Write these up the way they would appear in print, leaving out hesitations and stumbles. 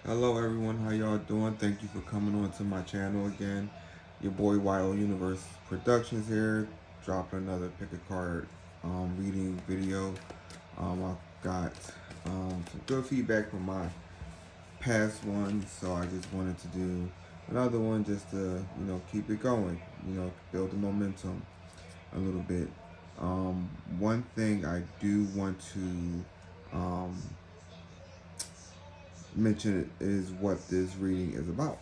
Hello everyone, how y'all doing? Thank you for coming on to my channel again. Your boy YO Universe Productions here, dropping another pick a card reading video. I got some good feedback from my past ones, so I just wanted to do another one just to keep it going, build the momentum a little bit. One thing I do want to um, mention is what this reading is about.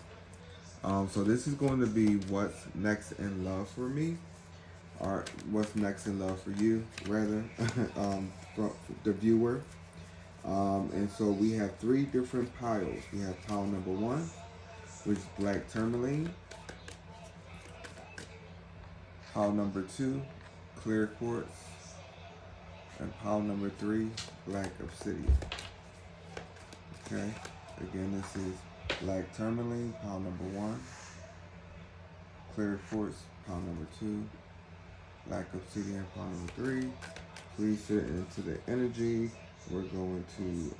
So this is going to be what's next in love for me, or what's next in love for you, rather, for the viewer. And so we have three different piles. We have pile number one, which is black tourmaline. Pile number two, clear quartz. And pile number three, black obsidian. Okay, again, this is black tourmaline, pile number one. Clear quartz, pile number two. Black obsidian, pile number three. Please sit into the energy. We're going to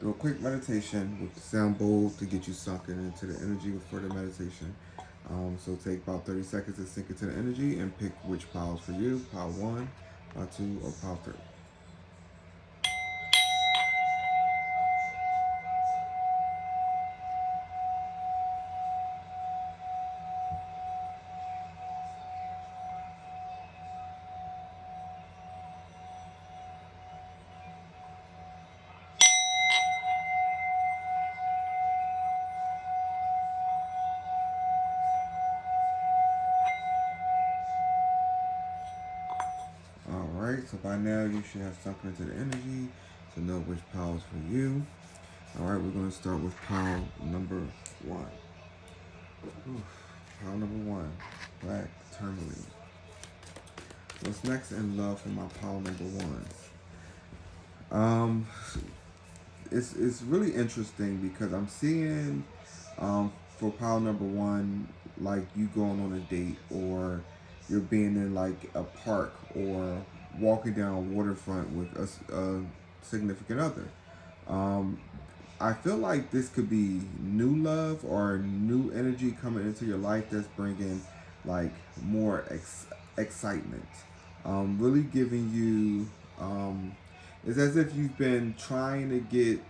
do a quick meditation with the sound bowl to get you sunken into the energy for the meditation. So take about 30 seconds to sink into the energy and pick which piles for you. Pile one, pile two, or pile three. Alright, so by now you should have sunken into the energy to know which pile is for you. Alright, we're going to start with pile number one. Pile number one, black tourmaline. What's next in love for my pile number ones? Um, it's really interesting because I'm seeing for pile number one, like you going on a date, or you're being in like a park, or walking down a waterfront with a significant other. Um, I feel like this could be new love or new energy coming into your life that's bringing like more excitement. Really giving you, it's as if you've been trying to get,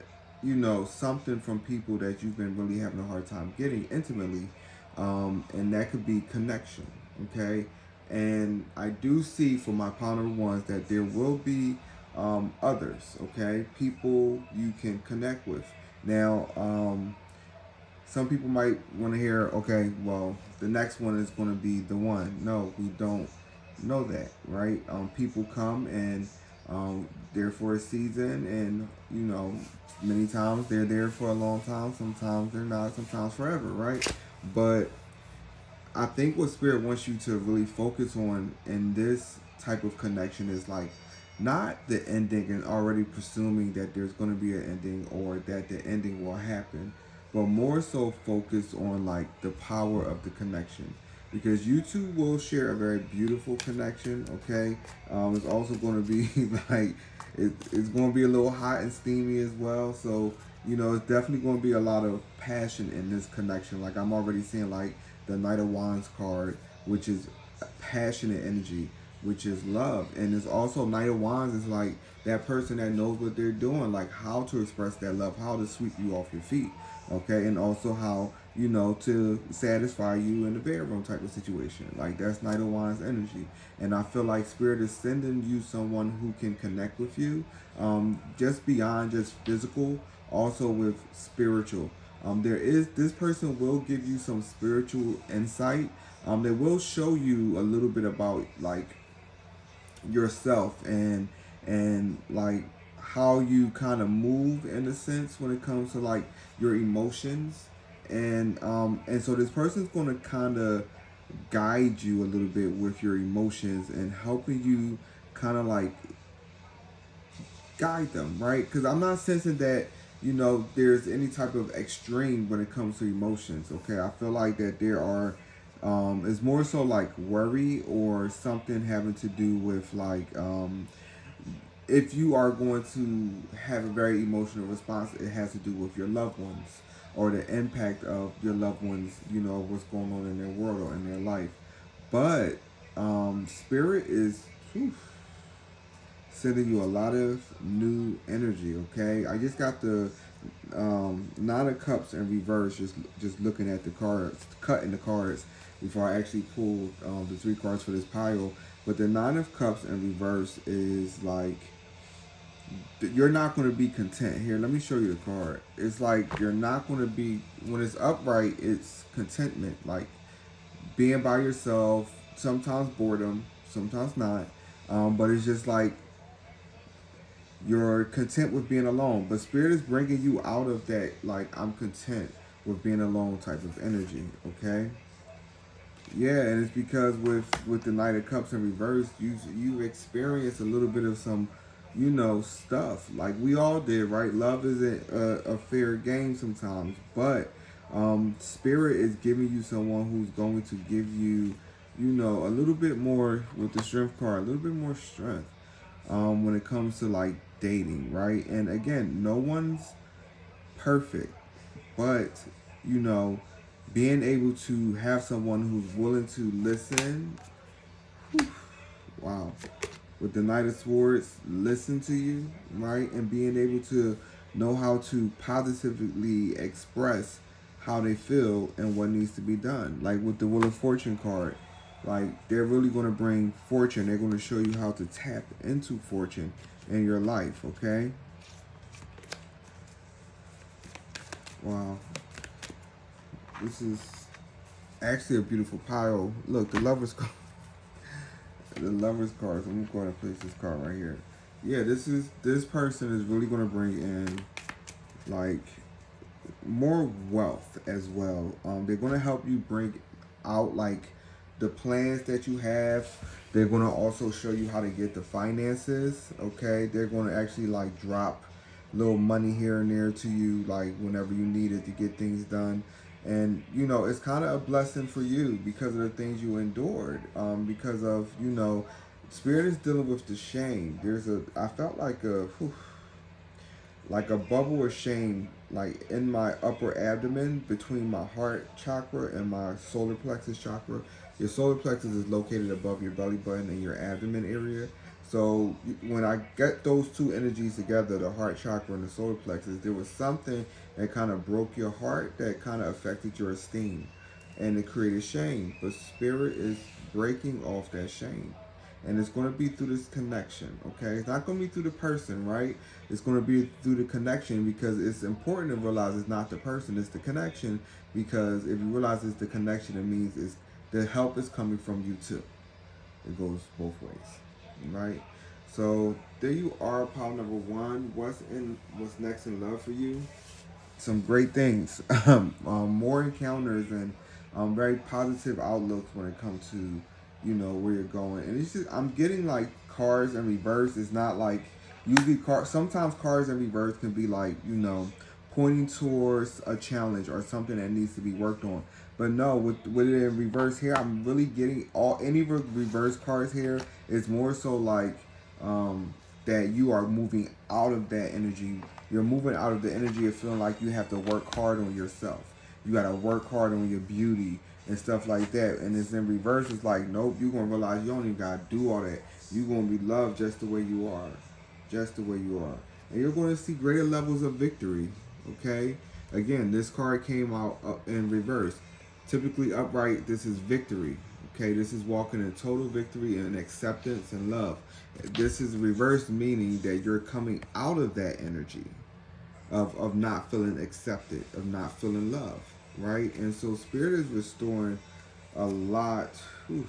something from people that you've been really having a hard time getting intimately. And that could be connection, okay? And I do see for my partner ones that there will be others, okay? People you can connect with. Now, some people might want to hear, okay, well, the next one is going to be the one. No, we don't know that, right? People come and they're for a season, and many times they're there for a long time. Sometimes they're not. Sometimes forever, right? But I think what spirit wants you to really focus on in this type of connection is like not the ending and already presuming that there's going to be an ending or that the ending will happen, but more so focus on like the power of the connection, because you two will share a very beautiful connection. Okay, it's also going to be like it's going to be a little hot and steamy as well. So it's definitely going to be a lot of passion in this connection. Like I'm already seeing like the Knight of Wands card, which is passionate energy, which is love. And it's also Knight of Wands is like that person that knows what they're doing, like how to express that love, how to sweep you off your feet, okay? And also how, to satisfy you in the bedroom type of situation. Like that's Knight of Wands energy. And I feel like Spirit is sending you someone who can connect with you, just beyond just physical, also with spiritual. This person will give you some spiritual insight. They will show you a little bit about like yourself, and like how you kind of move in a sense when it comes to like your emotions, and so this person's going to kind of guide you a little bit with your emotions and helping you kind of like guide them, right? Because I'm not sensing that there's any type of extreme when it comes to emotions. Okay, I feel like that there are it's more so like worry or something having to do with like if you are going to have a very emotional response, it has to do with your loved ones or the impact of your loved ones, what's going on in their world or in their life. But spirit is whew, sending you a lot of new energy. Okay, I just got the Nine of Cups in reverse. Just looking at the cards, cutting the cards before I actually pulled the three cards for this pile. But the Nine of Cups in reverse is like you're not going to be content. Here, let me show you the card. It's like you're not going to be, when it's upright, it's contentment, like being by yourself, sometimes boredom, sometimes not. But it's just like you're content with being alone. But spirit is bringing you out of that, like, I'm content with being alone type of energy. Okay. Yeah, and it's because with the Knight of Cups in reverse, you experience a little bit of some, stuff like we all did, right? Love isn't a fair game sometimes, but Spirit is giving you someone who's going to give you, a little bit more with the Strength card, a little bit more strength when it comes to like dating, right? And again, no one's perfect, but you know being able to have someone who's willing to listen. Whew, wow. With the Knight of Swords, listen to you, right? And being able to know how to positively express how they feel and what needs to be done. Like with the Wheel of Fortune card, like they're really going to bring fortune. They're going to show you how to tap into fortune in your life, okay? Wow. This is actually a beautiful pile. Look, the Lover's card. The Lover's cards. I'm going to place this card right here. Yeah, this person is really going to bring in like more wealth as well. They're going to help you bring out like the plans that you have. They're going to also show you how to get the finances. Okay, they're going to actually like drop little money here and there to you like whenever you need it to get things done. And it's kind of a blessing for you because of the things you endured, because of spirit is dealing with the shame. I felt like like a bubble of shame like in my upper abdomen between my heart chakra and my solar plexus chakra. Your solar plexus is located above your belly button and your abdomen area. So when I get those two energies together, the heart chakra and the solar plexus, there was something that kind of broke your heart, that kind of affected your esteem, and it created shame. But spirit is breaking off that shame, and it's going to be through this connection. Okay, it's not going to be through the person, right? It's going to be through the connection, because it's important to realize it's not the person, it's the connection. Because if you realize it's the connection, it means it's the help is coming from you too. It goes both ways, right? So there you are, pile number one. What's next in love for you? Some great things, more encounters, and very positive outlooks when it comes to where you're going. And it's just I'm getting like cars in reverse. It's not like usually sometimes cars in reverse can be like pointing towards a challenge or something that needs to be worked on. But no, with it in reverse here, I'm really getting any reverse cards here. It's more so like that you are moving out of that energy. You're moving out of the energy of feeling like you have to work hard on yourself. You got to work hard on your beauty and stuff like that. And it's in reverse. It's like, nope, you're going to realize you don't even got to do all that. You're going to be loved just the way you are. Just the way you are. And you're going to see greater levels of victory. Okay? Again, this card came out in reverse. Typically upright, this is victory. Okay, this is walking in total victory and acceptance and love. This is reverse, meaning that you're coming out of that energy of not feeling accepted, of not feeling love, right? And so spirit is restoring a lot. Whew,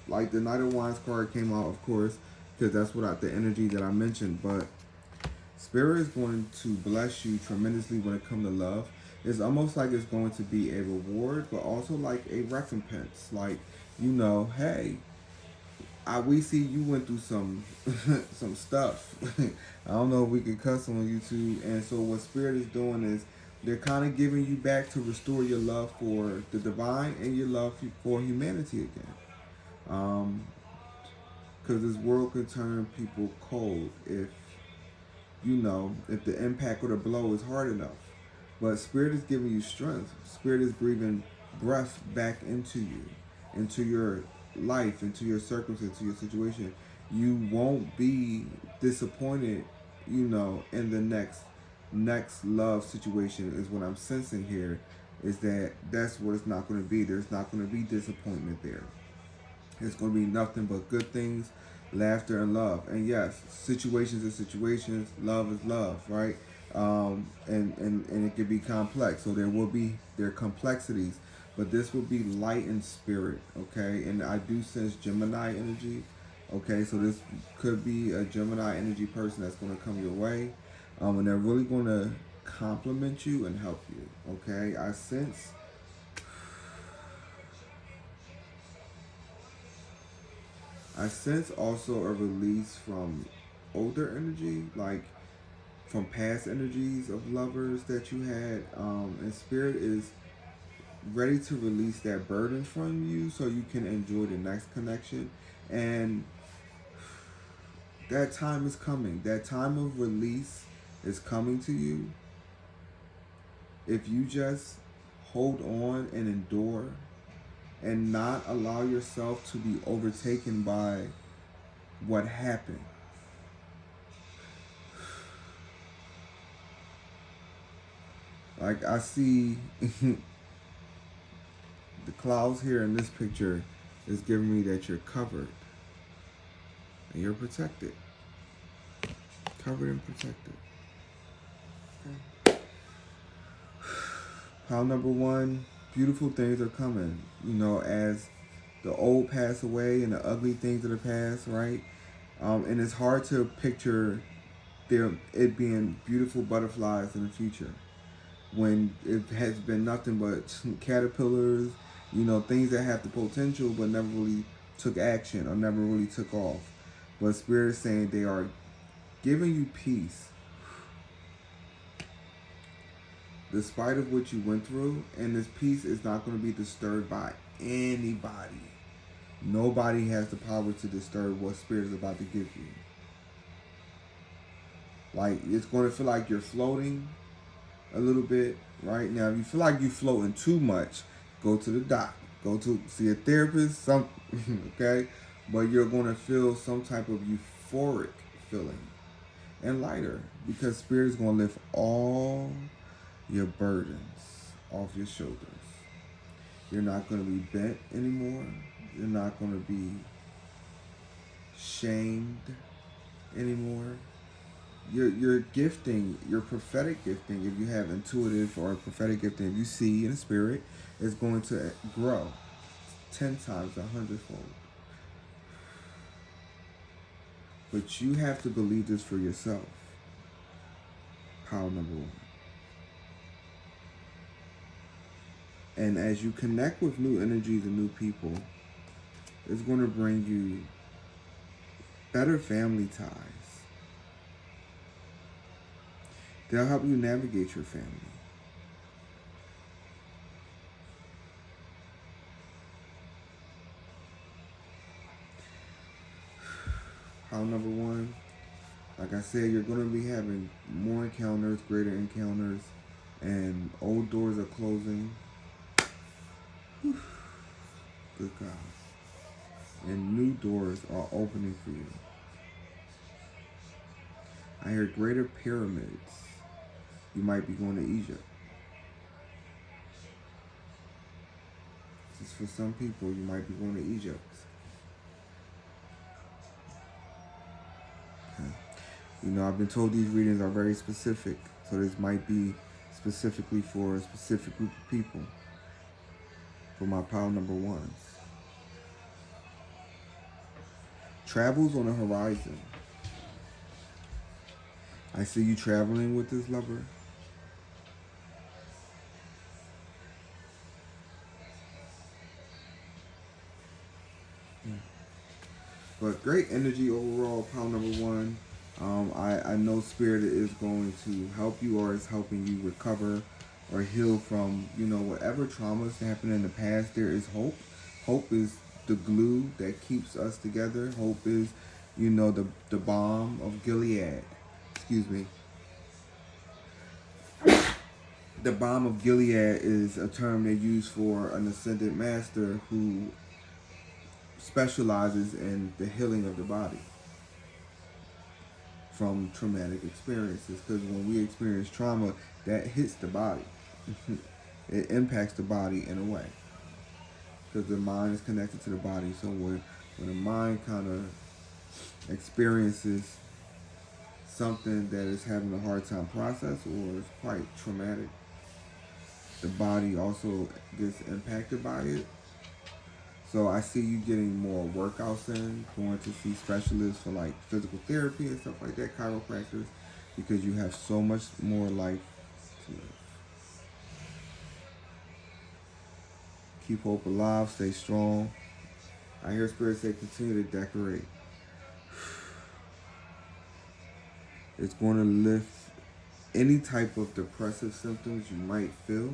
like the Knight of Wands card came out, of course, because that's the energy that I mentioned. But spirit is going to bless you tremendously when it comes to love. It's almost like it's going to be a reward, but also like a recompense. Like, hey, we see you went through some some stuff. I don't know if we can cuss on YouTube. And so what spirit is doing is they're kind of giving you back to restore your love for the divine and your love for humanity again. Because this world could turn people cold if you know, if the impact or the blow is hard enough. But Spirit is giving you strength. Spirit is breathing breath back into you, into your life, into your circumstance, into your situation. You won't be disappointed, you know, in the next love situation is what I'm sensing here, is that that's what it's not going to be. There's not going to be disappointment there. It's going to be nothing but good things, laughter, and love. And yes, situations are situations. Love is love, right? And it can be complex. So there are complexities, but this will be light in spirit, okay? And I do sense Gemini energy, okay? So this could be a Gemini energy person that's going to come your way, and they're really going to compliment you and help you, okay? I sense also a release from older energy, like from past energies of lovers that you had. And Spirit is ready to release that burden from you so you can enjoy the next connection. And that time is coming. That time of release is coming to you. If you just hold on and endure and not allow yourself to be overtaken by what happened. Like I see the clouds here in this picture is giving me that you're covered and you're protected. Covered and protected. Okay. Pile number one, beautiful things are coming. You know, as the old pass away and the ugly things of the past, right? And it's hard to picture it being beautiful butterflies in the future when it has been nothing but caterpillars, you know, things that have the potential but never really took action or never really took off. But Spirit is saying they are giving you peace despite of what you went through, and this peace is not going to be disturbed by anybody. Nobody has the power to disturb what Spirit is about to give you. Like, it's going to feel like you're floating a little bit right now. If you feel like you're floating too much, go to the doc, go to see a therapist, okay? But you're going to feel some type of euphoric feeling and lighter, because Spirit is going to lift all your burdens off your shoulders. You're not going to be bent anymore. You're not going to be shamed anymore. Your gifting, your prophetic gifting, if you have intuitive or prophetic gifting, if you see in the Spirit, is going to grow 10 times, 100-fold. But you have to believe this for yourself. Power number one. And as you connect with new energies and new people, it's going to bring you better family ties. They'll help you navigate your family. How number one, like I said, you're going to be having more encounters, greater encounters, and old doors are closing. Whew. Good God. And new doors are opening for you. I hear greater pyramids. You might be going to Egypt. Just for some people, you might be going to Egypt. Okay. You know, I've been told these readings are very specific, so this might be specifically for a specific group of people. For my pile number ones. Travels on the horizon. I see you traveling with this lover. But great energy overall, pile number one. I know Spirit is going to help you, or is helping you recover or heal from, you know, whatever traumas happened in the past. There is hope. Hope is the glue that keeps us together. Hope is, you know, the balm of Gilead. excuse me, the balm of Gilead is a term they use for an ascended master who specializes in the healing of the body from traumatic experiences. Because when we experience trauma, that hits the body. It impacts the body in a way. Because the mind is connected to the body. So when the mind kind of experiences something that is having a hard time process or is quite traumatic, the body also gets impacted by it. So I see you getting more workouts in, going to see specialists for like physical therapy and stuff like that, chiropractors, because you have so much more life to live. Keep hope alive, stay strong. I hear Spirit say continue to decorate. It's going to lift any type of depressive symptoms you might feel.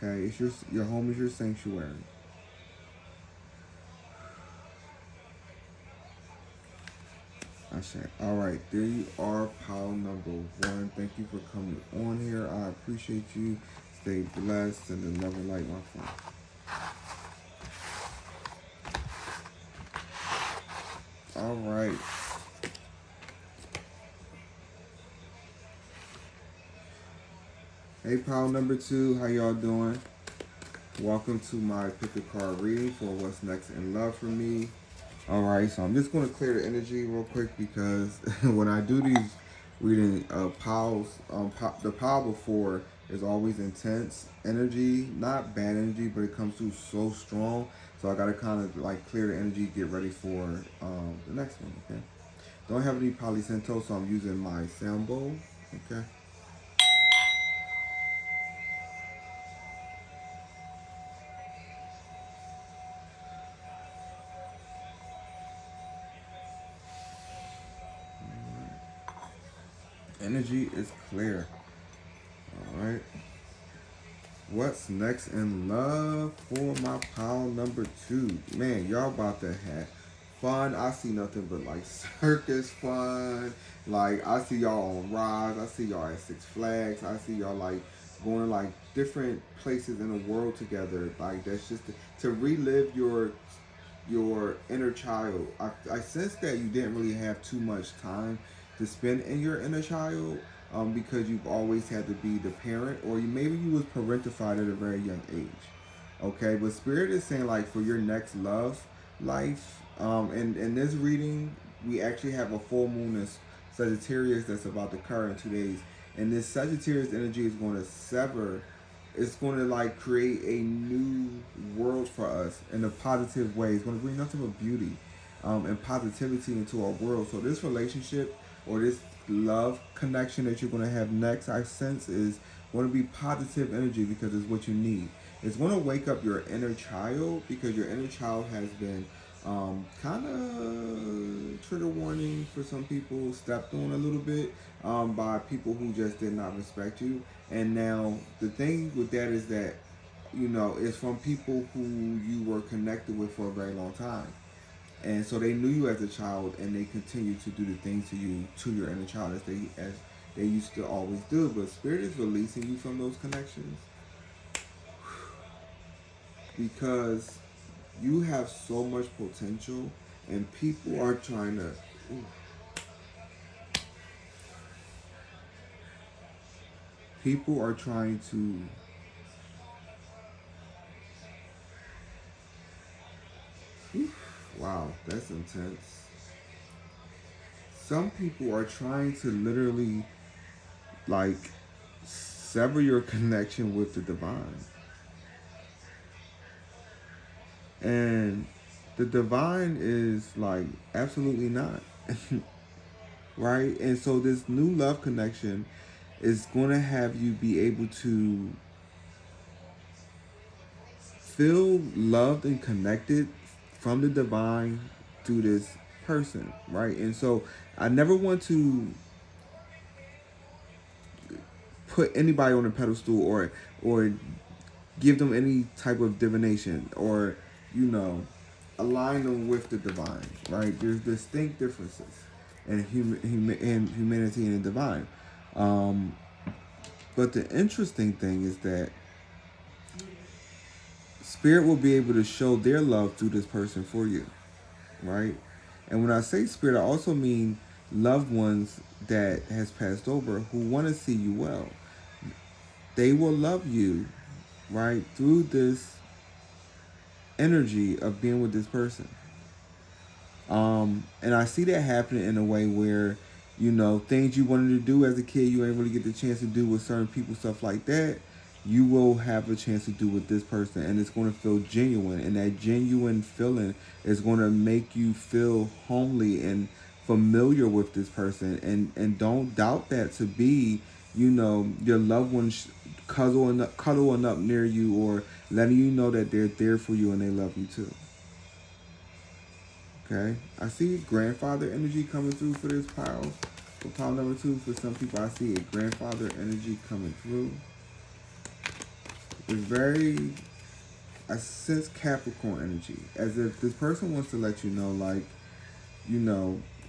Okay, it's your home is your sanctuary. I say, all right, there you are, pile number 1. Thank you for coming on here. I appreciate you. Stay blessed and the love and light, my friend. All right. Hey, pile number 2, how y'all doing? Welcome to my pick a card reading for what's next in love for me. All right, so I'm just going to clear the energy real quick because when I do these reading piles, the pile before is always intense energy, not bad energy, but it comes through so strong. So I got to kind of like clear the energy, get ready for the next one. Okay. Don't have any polycento, so I'm using my sound bowl. Okay. Energy is clear. All right. What's next in love for my pile number 2? Man, y'all about to have fun. I see nothing but like circus fun. Like I see y'all on rides. I see y'all at Six Flags. I see y'all like going to like different places in the world together. Like that's just to relive your inner child. I sense that you didn't really have too much time to spend in your inner child because you've always had to be the parent, or maybe you was parentified at a very young age. Okay, but Spirit is saying like for your next love life, and in this reading, we actually have a full moon in Sagittarius that's about to occur in 2 days. And this Sagittarius energy is going to sever, it's going to like create a new world for us in a positive way. It's going to bring nothing but beauty and positivity into our world. So this relationship or this love connection that you're going to have next, I sense, is going to be positive energy because it's what you need. It's going to wake up your inner child because your inner child has been kind of trigger warning for some people, stepped on a little bit by people who just did not respect you. And now the thing with that is that, you know, it's from people who you were connected with for a very long time. And so they knew you as a child and they continue to do the things to you, to your inner child as they used to always do. But Spirit is releasing you from those connections because you have so much potential and people are trying to people are trying to wow, that's intense. Some people are trying to literally like sever your connection with the divine. And the divine is like absolutely not. Right? And so this new love connection is going to have you be able to feel loved and connected from the divine through this person, right? And so I never want to put anybody on a pedestal or give them any type of divination or, you know, align them with the divine, right? There's distinct differences. and and humanity and the divine. Um, but the interesting thing is that spirit will be able to show their love through this person for you, right? And when I say spirit, I also mean loved ones that has passed over who want to see you well. They will love you, right, through this energy of being with this person. And I see that happening in a way where, things you wanted to do as a kid, you ain't really get the chance to do with certain people, stuff like that. You will have a chance to do with this person, and it's going to feel genuine. And that genuine feeling is going to make you feel homely and familiar with this person. And don't doubt that to be, your loved ones cuddling up near you or letting you know that they're there for you and they love you too. Okay, I see grandfather energy coming through for this pile. For pile number 2, for some people, I see a grandfather energy coming through. It's very, I sense Capricorn energy, as if this person wants to let you know, like,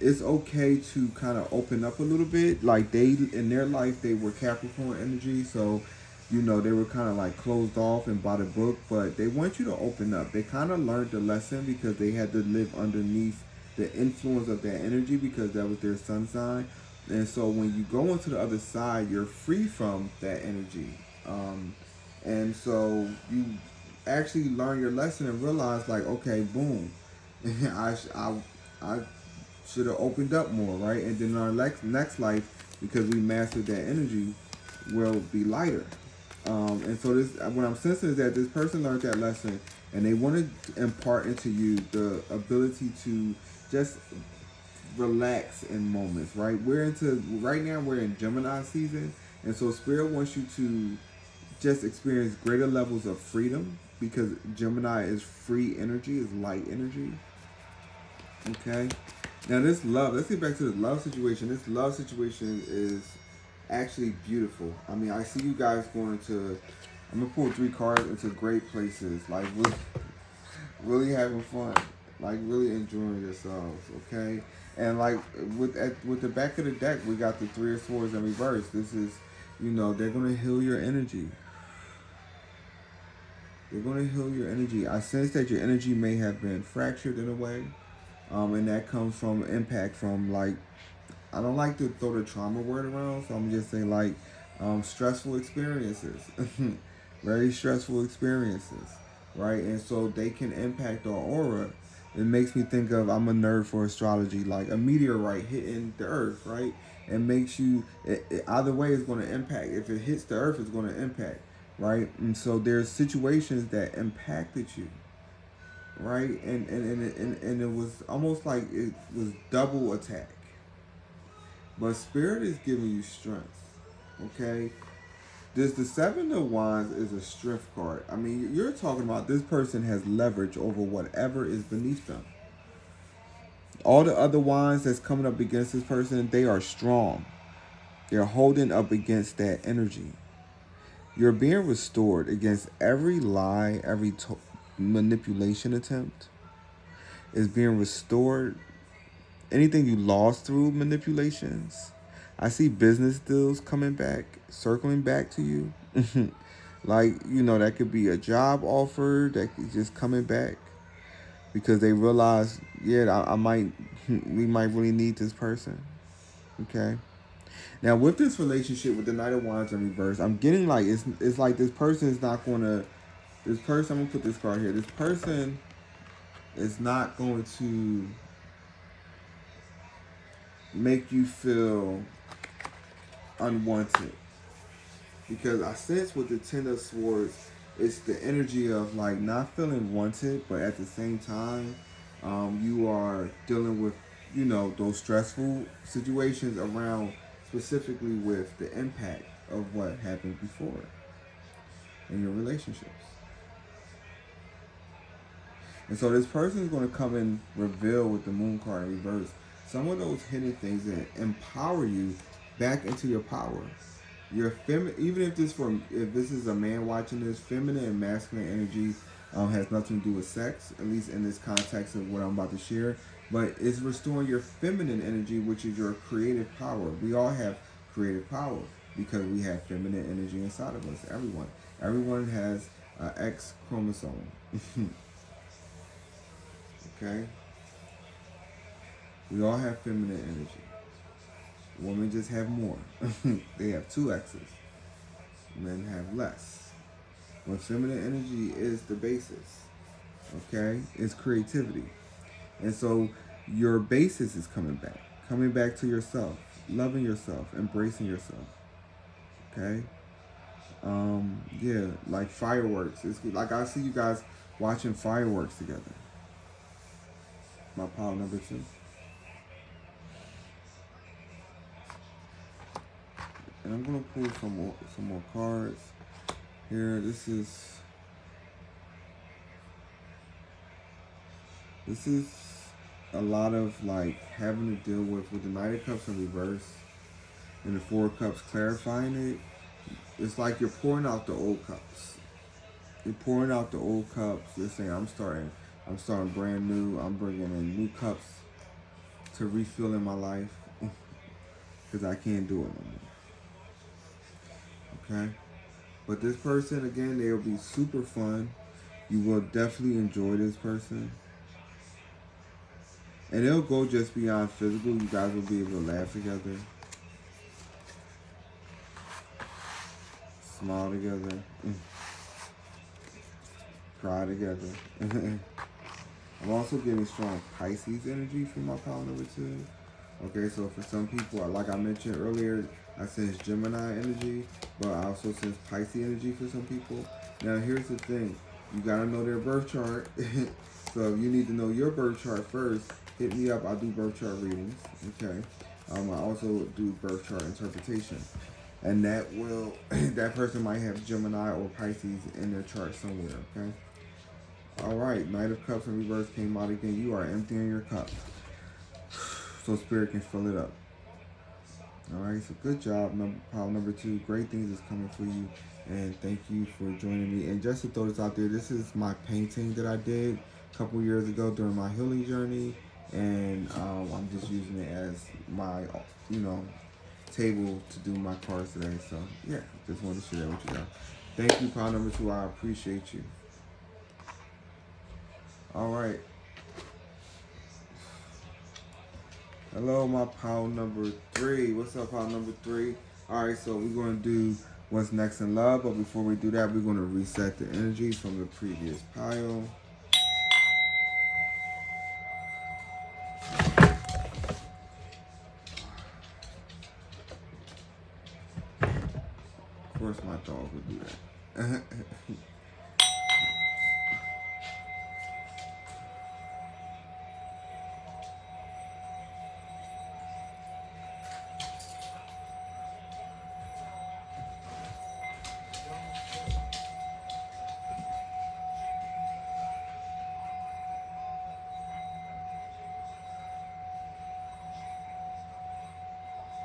it's okay to kind of open up a little bit. Like in their life, they were Capricorn energy, so they were kind of like closed off and by the book, but they want you to open up. They kind of learned the lesson because they had to live underneath the influence of that energy because that was their sun sign. And so when you go into the other side, you're free from that energy. And so you actually learn your lesson and realize, like, okay, boom, I should have opened up more, right? And then our next life, because we mastered that energy, will be lighter. And so what I'm sensing is that this person learned that lesson, and they want to impart into you the ability to just relax in moments, right? Right now we're in Gemini season, and so Spirit wants you to just experience greater levels of freedom because Gemini is free energy, is light energy. Okay. Now this love, let's get back to the love situation. This love situation is actually beautiful. I mean, I see you guys going into, I'm gonna pull 3 cards into great places, like really having fun, like really enjoying yourselves, okay? And like with the back of the deck, we got the 3 of Swords in reverse. This is, they're gonna heal your energy. They're gonna heal your energy. I sense that your energy may have been fractured in a way, and that comes from impact from, like, I don't like to throw the trauma word around, so I'm just saying, like, stressful experiences. Very stressful experiences, right? And so they can impact our aura. It makes me think of, I'm a nerd for astrology, like a meteorite hitting the earth, right? It makes you, either way it's going to impact. If it hits the earth, it's going to impact, right? And so there's situations that impacted you, right? And it was almost like it was double attack. But Spirit is giving you strength, okay? The 7 of Wands is a strength card. I mean, you're talking about this person has leverage over whatever is beneath them. All the other wands that's coming up against this person, they are strong. They're holding up against that energy. You're being restored against every lie, every manipulation attempt is being restored. Anything you lost through manipulations. I see business deals coming back, circling back to you. Like, that could be a job offer that is just coming back because they realize, yeah, we might really need this person. Okay. Now with this relationship with the Knight of Wands in reverse, I'm getting like, it's like this person is not going to, I'm going to put this card here. This person is not going to make you feel unwanted, because I sense with the 10 of Swords, it's the energy of like not feeling wanted, but at the same time, you are dealing with, those stressful situations around, specifically with the impact of what happened before in your relationships. And so this person is going to come and reveal with the Moon card in reverse some of those hidden things that empower you back into your power. Your even if this is a man watching this, feminine and masculine energy has nothing to do with sex, at least in this context of what I'm about to share. but it's restoring your feminine energy, which is your creative power. We all have creative power because we have feminine energy inside of us. Everyone has an X chromosome. Okay, we all have feminine energy. Women just have more. They have two X's. Men have less. But feminine energy is the basis. Okay, it's creativity. And so your basis is coming back to yourself, loving yourself, embracing yourself. Okay. Yeah, like fireworks. It's like I see you guys watching fireworks together. My pile number 2. And I'm gonna pull some more cards here. This is a lot of like having to deal with the Knight of Cups in reverse and the Four of Cups clarifying it. It's like you're pouring out the old cups. You're pouring out the old cups. You're saying, I'm starting brand new. I'm bringing in new cups to refill in my life because I can't do it no more. Okay? But this person, again, they'll be super fun. You will definitely enjoy this person. And it'll go just beyond physical. You guys will be able to laugh together. Smile together. Cry together. I'm also getting strong Pisces energy from my pile number 2. Okay, so for some people, like I mentioned earlier, I sense Gemini energy, but I also sense Pisces energy for some people. Now, here's the thing. You got to know their birth chart. So if you need to know your birth chart first, hit me up. I do birth chart readings. Okay. I also do birth chart interpretation. And that will, that person might have Gemini or Pisces in their chart somewhere. Okay. All right. Knight of Cups in reverse came out again. You are emptying your cup, so Spirit can fill it up. All right, so good job, pile number 2. Great things is coming for you, and thank you for joining me. And just to throw this out there, this is my painting that I did a couple years ago during my healing journey, and I'm just using it as my, table to do my cards today. So yeah, just wanted to share that with you guys. Thank you, pile number 2. I appreciate you. All right. Hello, my pile number 3. What's up, pile number 3? All right, so we're going to do what's next in love. But before we do that, we're going to reset the energy from the previous pile. Of course, my dog would do that.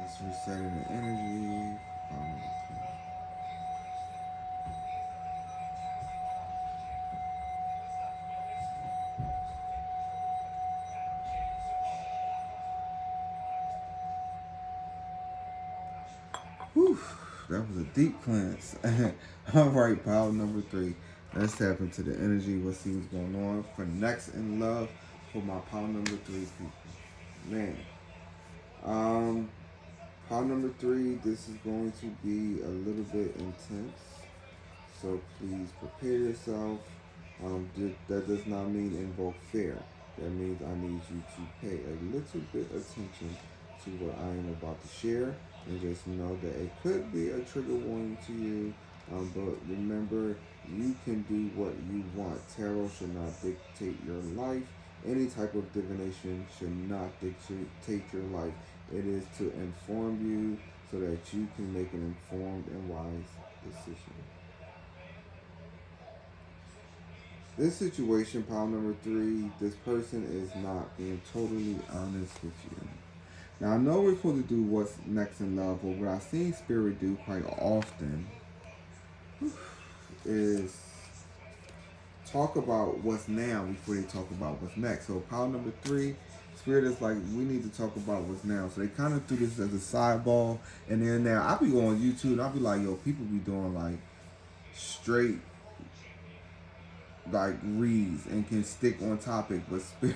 Just resetting the energy. Whew, that was a deep cleanse. All right, pile number 3. Let's tap into the energy. Let's see what's going on for next in love for my pile number 3 people. Man. Pile number 3, this is going to be a little bit intense. So please prepare yourself. That does not mean invoke fear. That means I need you to pay a little bit attention to what I am about to share, and just know that it could be a trigger warning to you. But remember, you can do what you want. Tarot should not dictate your life. Any type of divination should not dictate your life. It is to inform you so that you can make an informed and wise decision. This situation, pile number 3, this person is not being totally honest with you. Now, I know we're supposed to do what's next in love, but what I've seen Spirit do quite often is talk about what's now before they talk about what's next. So pile number 3, Spirit is like, we need to talk about what's now. So they kind of threw this as a sideball. And then now, I be going on YouTube and I be like, yo, people be doing like straight like reads and can stick on topic. But Spirit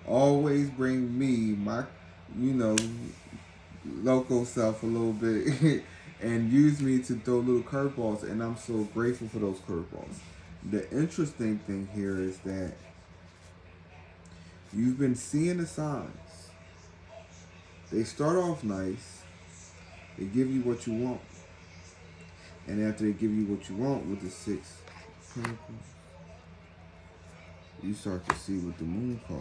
always bring me, my, you know, local self a little bit and use me to throw little curveballs. And I'm so grateful for those curveballs. The interesting thing here is that you've been seeing the signs. They start off nice. They give you what you want. And after they give you what you want with the 6 pentacles, you start to see with the moon card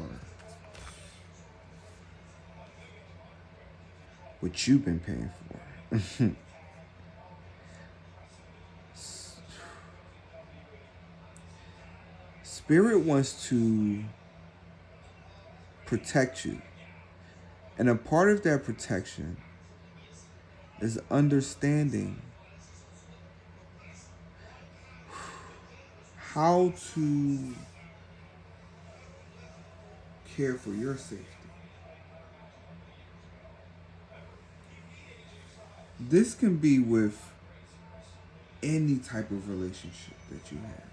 what you've been paying for. Spirit wants to protect you. And a part of that protection is understanding how to care for your safety. This can be with any type of relationship that you have.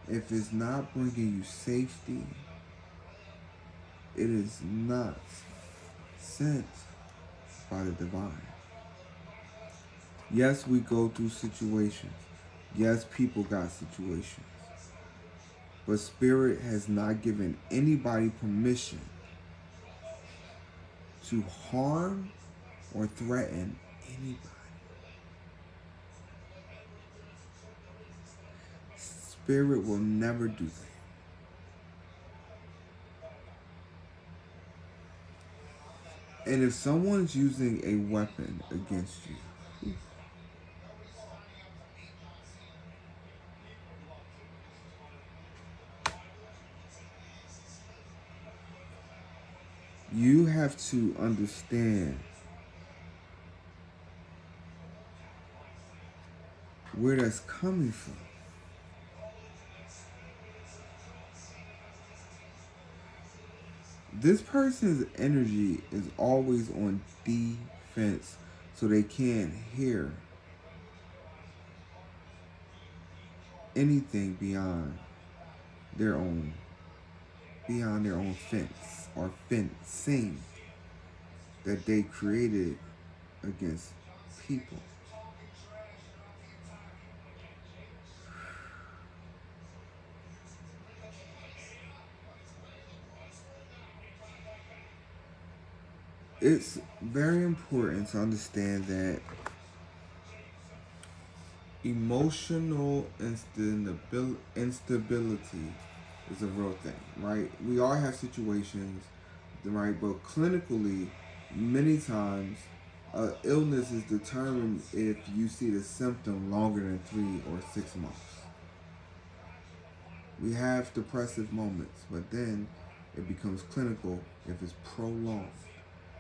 If it's not bringing you safety, it is not sent by the divine. Yes, we go through situations. Yes, people got situations. But Spirit has not given anybody permission to harm or threaten anybody. Spirit will never do that. And if someone's using a weapon against you, you have to understand where that's coming from. This person's energy is always on defense, so they can't hear anything beyond their own fence or fencing that they created against people. It's very important to understand that emotional instability is a real thing, right? We all have situations, right? But clinically, many times, illness is determined if you see the symptom longer than 3 or 6 months. We have depressive moments, but then it becomes clinical if it's prolonged,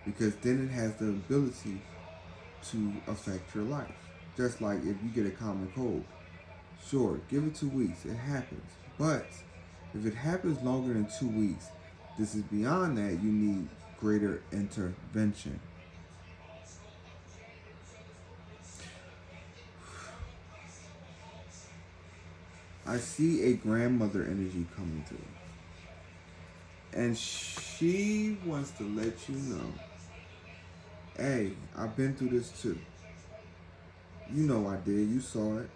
because then it has the ability to affect your life. Just like if you get a common cold, sure, give it 2 weeks, it happens. But if it happens longer than 2 weeks, this is beyond that, you need greater intervention. I see a grandmother energy coming through. And she wants to let you know, hey, I've been through this too. You know I did. You saw it.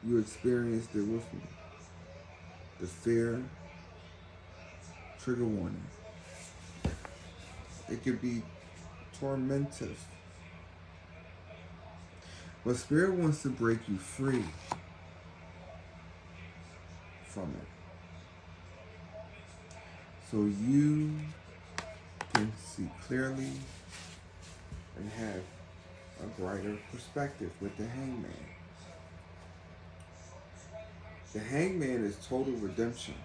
You experienced it with me. The fear, trigger warning. It could be tormentive. But Spirit wants to break you free from it, so you can see clearly and have a brighter perspective with the Hangman. The Hangman is total redemption.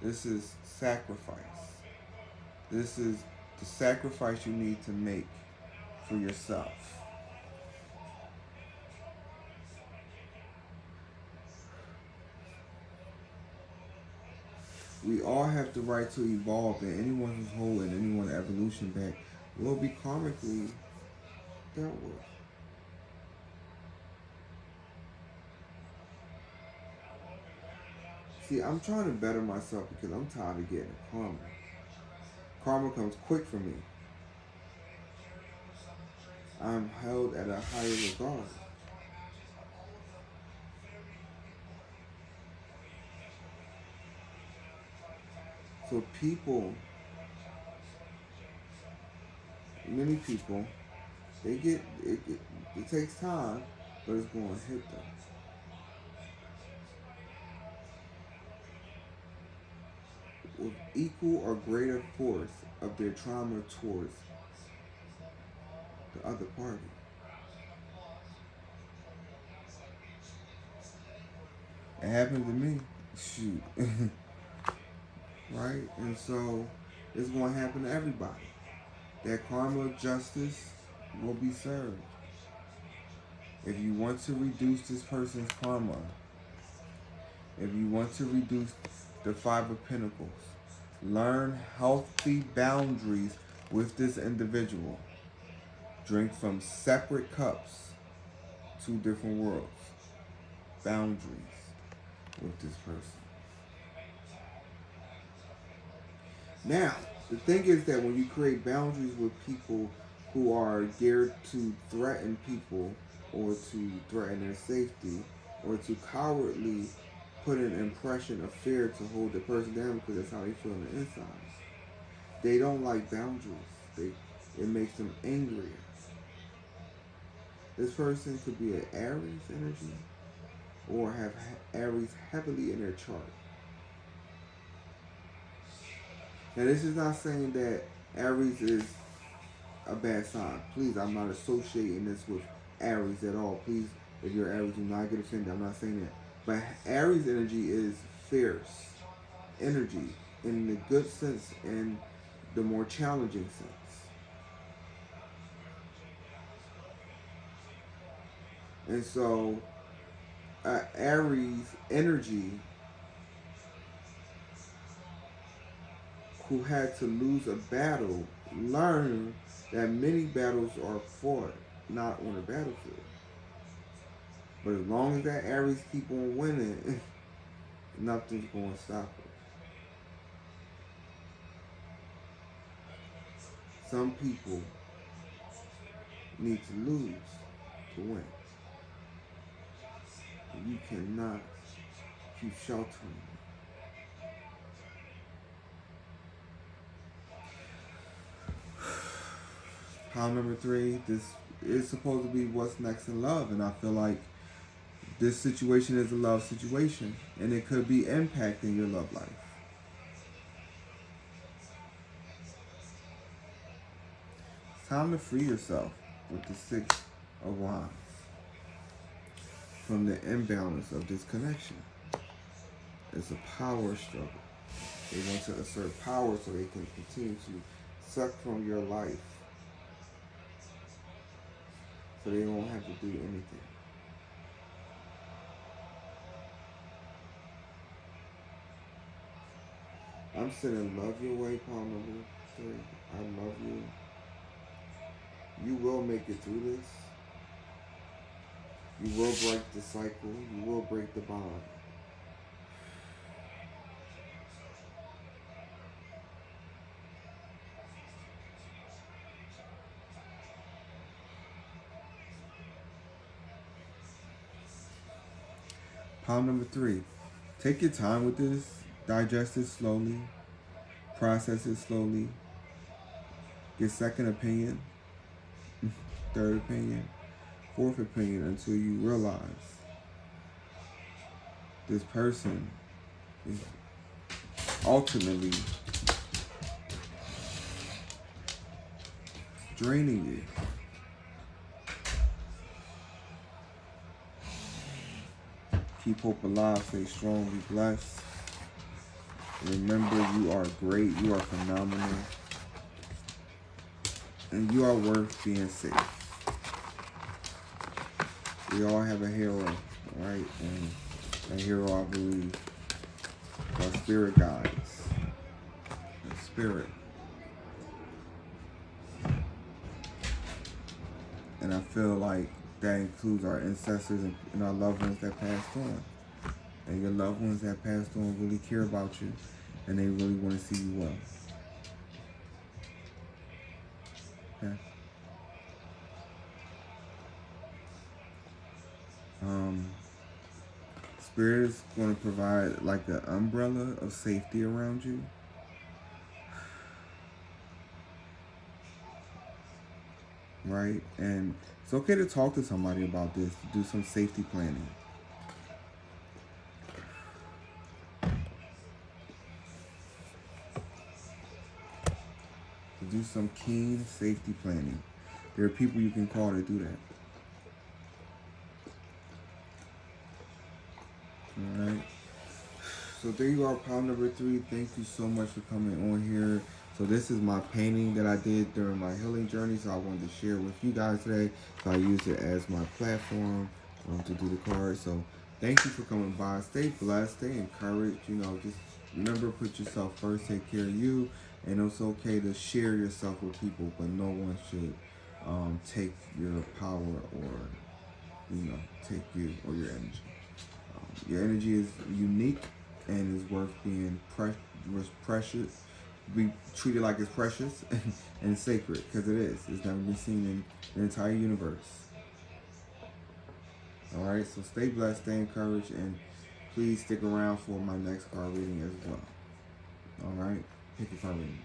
This is sacrifice. This is the sacrifice you need to make for yourself. We all have the right to evolve, and anyone who's holding anyone evolution back will be karmically dealt with. See, I'm trying to better myself because I'm tired of getting karma. Karma comes quick for me. I'm held at a higher regard. So people, many people, it takes time, but it's going to hit them. With equal or greater force of their trauma towards the other party. It happened to me. Shoot. Right? And so it's going to happen to everybody. That karma justice will be served. If you want to reduce this person's karma, if you want to reduce the Five of Pentacles, learn healthy boundaries with this individual. Drink from separate cups, two different worlds. Boundaries with this person. Now, the thing is that when you create boundaries with people who are geared to threaten people or to threaten their safety or to cowardly put an impression of fear to hold the person down because that's how they feel on the inside. They don't like boundaries. It makes them angrier. This person could be an Aries energy or have Aries heavily in their chart. Now, this is not saying that Aries is a bad sign. Please, I'm not associating this with Aries at all. Please, if you're Aries, do not get offended. I'm not saying that. But Aries energy is fierce energy in the good sense and the more challenging sense. And so, Aries energy who had to lose a battle learned that many battles are fought not on the battlefield. But as long as that Aries keep on winning, nothing's going to stop it. Some people need to lose to win. You cannot keep sheltering them. Pile number 3, this is supposed to be what's next in love, and I feel like this situation is a love situation, and it could be impacting your love life. It's time to free yourself with the 6 of Wands from the imbalance of this connection. It's a power struggle. They want to assert power so they can continue to suck from your life so they won't have to do anything. I'm sending love your way, pile number 3. I love you. You will make it through this. You will break the cycle. You will break the bond. Pile number 3. Take your time with this. Digest it slowly. Process it slowly. Get second opinion. Third opinion. Fourth opinion until you realize this person is ultimately draining you. Keep hope alive, stay strong, be blessed. Remember, you are great, you are phenomenal, and you are worth being safe. We all have a hero, right? And a hero, I believe, our spirit guides. spirit. And I feel like that includes our ancestors and our loved ones that passed on. And your loved ones that passed on really care about you, and they really want to see you well. Okay. Spirit is going to provide like an umbrella of safety around you. Right? And it's okay to talk to somebody about this, to do some safety planning. To do some keen safety planning. There are people you can call to do that. Alright. So there you are, pile number 3. Thank you so much for coming on here. So this is my painting that I did during my healing journey. So I wanted to share with you guys today. So I used it as my platform to do the cards. So thank you for coming by. Stay blessed. Stay encouraged. You know, just remember, put yourself first. Take care of you. And it's okay to share yourself with people, but no one should take your power or, you know, take you or your energy. Your energy is unique and is worth being precious. Be treated like it's precious and sacred, because it is. It's never been seen in the entire universe. Alright, so stay blessed, stay encouraged, and please stick around for my next card reading as well. Alright, pick your card reading.